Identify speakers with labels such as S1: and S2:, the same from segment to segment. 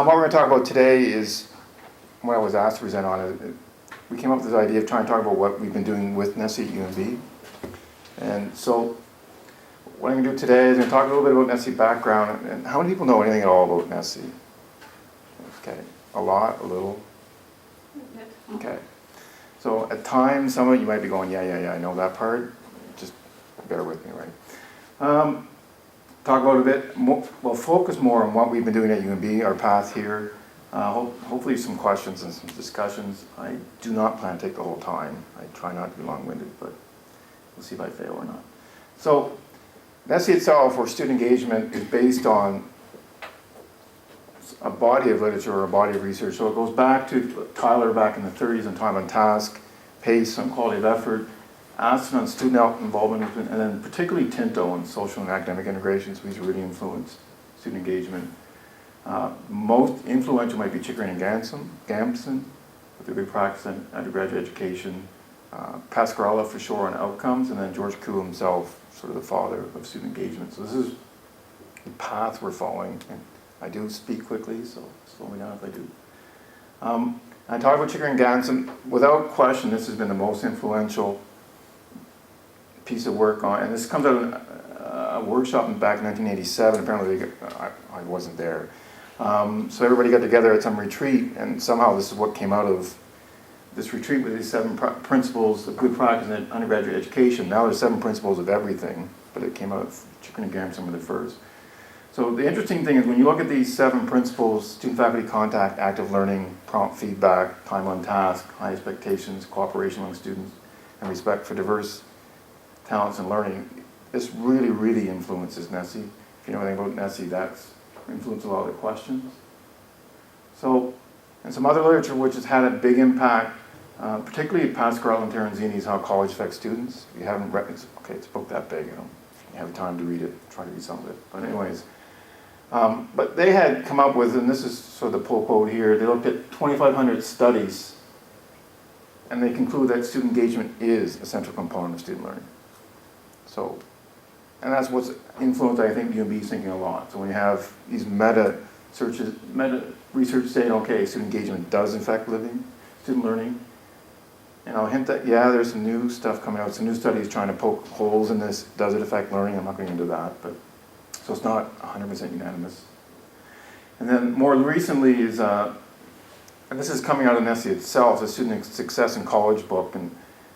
S1: What we're going to talk about today is what I was asked to present on it. We came up with this idea of trying to talk about what we've been doing with NSSE at UNB. And so what I'm going to do today is I'm going to talk a little bit about NSSE Background. And how many people know anything at all about NSSE? Okay, a lot, a little? Okay. So at times, some of you might be going, yeah, I know that part. Just bear with me, right? Talk about a bit more, well, focus more on what we've been doing at UNB, our path here. Hopefully some questions and some discussions. I do not plan to take the whole time. I try not to be long-winded, but we'll see if I fail or not. So NSSE itself, or student engagement, is based on a body of literature or a body of research. So it goes back to Tyler back in the 30s and time on task, pace and quality of effort, asked on student involvement, and then particularly Tinto on social and academic integration, so these really influenced student engagement. Most influential might be Chickering and Gamson, with their good practice in undergraduate education, Pascarella for sure on outcomes, and then George Koo himself, sort of the father of student engagement. So this is the path we're following, and I do speak quickly, so slow me down if I do. I talk about Chickering and Gamson. Without question, this has been the most influential piece of work on, and this comes out of a workshop back in 1987. Apparently, I wasn't there. So everybody got together at some retreat, and somehow this is what came out of this retreat with these 7 principles of good practice in undergraduate education. Now there's 7 principles of everything, but it came out of Chickering and Gamson with the first. So the interesting thing is when you look at these 7 principles, student-faculty contact, active learning, prompt feedback, time on task, high expectations, cooperation among students, and respect for diverse talents and learning, this really, really influences NSSE. If you know anything about NSSE, that's influenced a lot of the questions. So, and some other literature which has had a big impact, particularly Pascarella and Terenzini's How College Affects Students. If you haven't read it, okay, it's a book that big, if you have time to read it, try to read some of it. But anyways, but they had come up with, and this is sort of the pull quote here, they looked at 2,500 studies, and they concluded that student engagement is a central component of student learning. So, and that's what's influenced, I think, UNB's thinking a lot. So when you have these meta research saying, okay, student engagement does affect student learning, and I'll hint that, yeah, there's some new stuff coming out, some new studies trying to poke holes in this. Does it affect learning? I'm not going into that, but so it's not 100% unanimous. And then more recently is, and this is coming out of NSSE itself, the Student Success in College book, and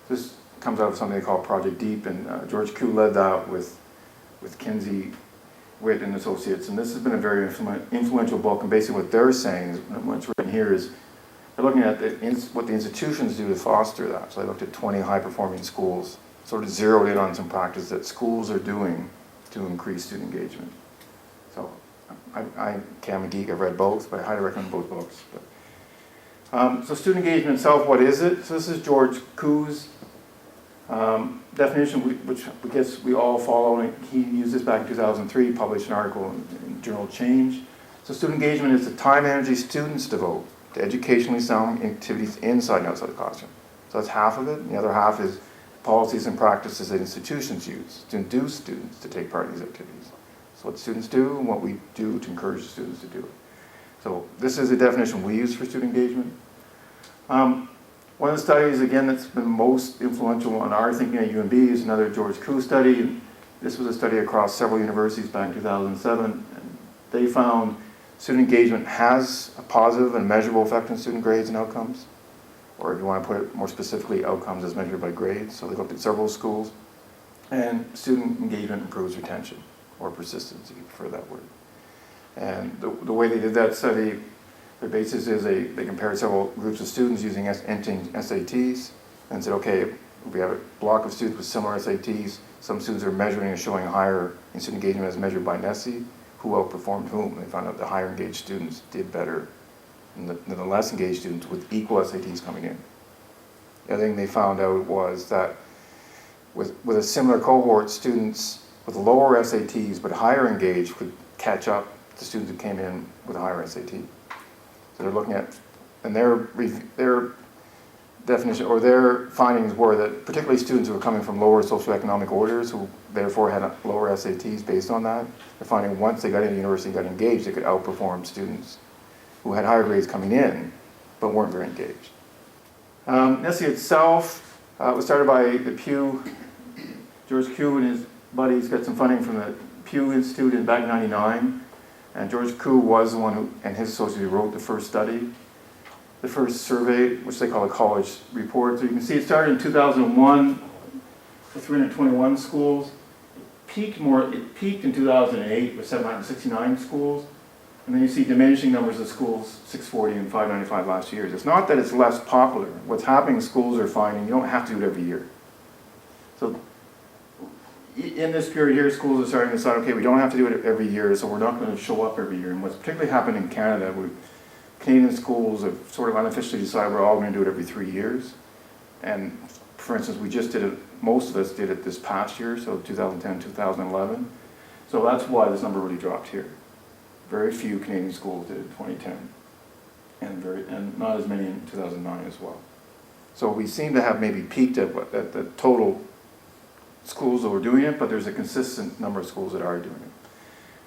S1: this comes out of something they call Project Deep, and George Koo led that with Kinsey, Witt, and Associates. And this has been a very influential book, and basically what they're saying, what's written here is, they're looking at what the institutions do to foster that. So they looked at 20 high-performing schools, sort of zeroed in on some practice that schools are doing to increase student engagement. So I'm a geek, I've read both, but I highly recommend both books. But, so student engagement itself, what is it? So this is George Koo's definition, which I guess we all follow. He used this back in 2003, published an article in Journal Change. So student engagement is the time and energy students devote to educationally sound activities inside and outside the classroom. So that's half of it, and the other half is policies and practices that institutions use to induce students to take part in these activities. So what students do and what we do to encourage the students to do it. So this is a definition we use for student engagement. One of the studies, again, that's been most influential on our thinking at UNB is another George Koo study. And this was a study across several universities back in 2007. And they found student engagement has a positive and measurable effect on student grades and outcomes. Or if you want to put it more specifically, outcomes as measured by grades. So they looked at several schools. And student engagement improves retention, or persistence, if you prefer that word. And the way they did that study, their basis is they compared several groups of students using SATs and said, okay, we have a block of students with similar SATs. Some students are measuring and showing higher in student engagement as measured by NSSE. Who outperformed whom? They found out the higher engaged students did better than the less engaged students with equal SATs coming in. The other thing they found out was that with a similar cohort, students with lower SATs but higher engaged could catch up to students who came in with a higher SAT. So they're looking at, and their definition, or their findings were that particularly students who were coming from lower socioeconomic orders, who therefore had lower SATs based on that, they're finding once they got into university and got engaged, they could outperform students who had higher grades coming in, but weren't very engaged. NSSE itself was started by the Pew, George Koo and his buddies got some funding from the Pew Institute in back in '99, and George Koo was the one who, and his associate, who wrote the first study, the first survey, which they call a college report. So you can see it started in 2001 for 321 schools. It peaked in 2008 with 769 schools, and then you see diminishing numbers of schools, 640 and 595 last year. It's not that it's less popular. What's happening, schools are finding you don't have to do it every year. So in this period here, schools are starting to decide, okay, we don't have to do it every year, so we're not going to show up every year. And what's particularly happened in Canada, Canadian schools have sort of unofficially decided we're all going to do it every 3 years. And for instance, we just did it, most of us did it this past year, so 2010, 2011. So that's why this number really dropped here. Very few Canadian schools did it in 2010, and not as many in 2009 as well. So we seem to have maybe peaked at the total schools that were doing it, but there's a consistent number of schools that are doing it.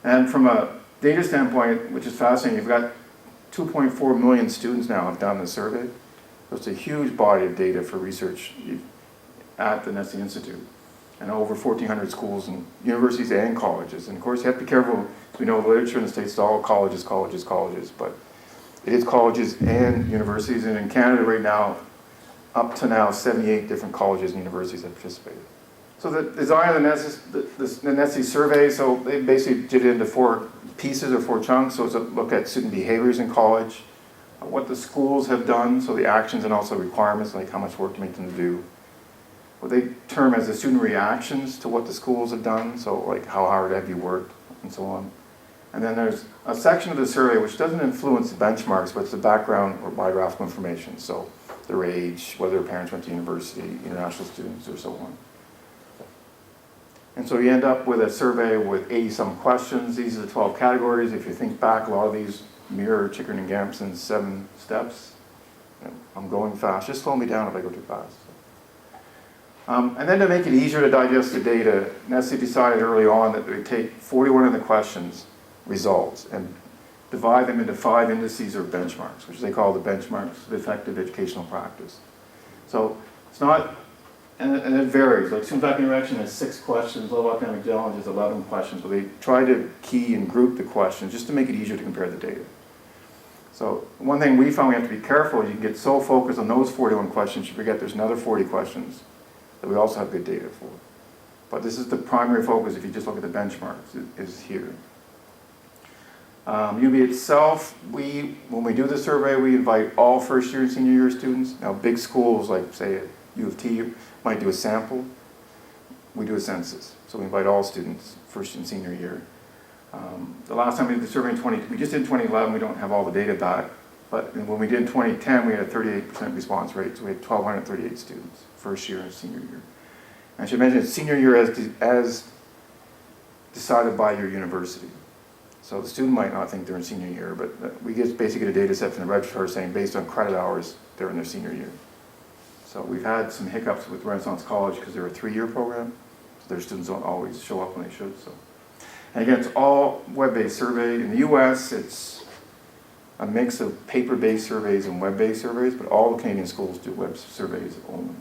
S1: And from a data standpoint, which is fascinating, you've got 2.4 million students now have done the survey. So it's a huge body of data for research at the NSSE Institute, and over 1,400 schools and universities and colleges. And of course, you have to be careful. We know the literature in the States is all colleges, but it is colleges and universities. And in Canada right now, up to now, 78 different colleges and universities have participated. So the design of the NSSE survey, so they basically did it into 4 pieces or 4 chunks. So it's a look at student behaviors in college, what the schools have done, so the actions and also requirements, like how much work to make them do. What they term as the student reactions to what the schools have done, so like how hard have you worked, and so on. And then there's a section of the survey which doesn't influence the benchmarks, but it's the background or biographical information, so their age, whether their parents went to university, international students, or so on. And so you end up with a survey with 80-some questions. These are the 12 categories. If you think back, a lot of these mirror Chickering and Gamson's 7 steps. I'm going fast. Just slow me down if I go too fast. And then to make it easier to digest the data, NSSE decided early on that they take 41 of the questions, results, and divide them into 5 indices or benchmarks, which they call the benchmarks of effective educational practice. So it's not, and it varies. Like student faculty interaction has 6 questions, low academic challenge has 11 questions, but they try to key and group the questions just to make it easier to compare the data. So one thing we found we have to be careful is you can get so focused on those 41 questions, you forget there's another 40 questions that we also have good data for. But this is the primary focus if you just look at the benchmarks, is here. UNB itself, when we do the survey, we invite all first year and senior year students. Now big schools like say at U of T might do a sample. We do a census. So we invite all students, first and senior year. The last time we did the survey we just did in 2011, we don't have all the data back. But when we did in 2010, we had a 38% response rate, so we had 1,238 students, first year and senior year. And I should mention senior year as decided by your university. So the student might not think they're in senior year, but we get basically a data set from the registrar saying based on credit hours, they're in their senior year. So we've had some hiccups with Renaissance College because they're a 3-year program, so their students don't always show up when they should. So, and again, it's all web-based survey. In the US, it's a mix of paper-based surveys and web-based surveys, but all the Canadian schools do web surveys only.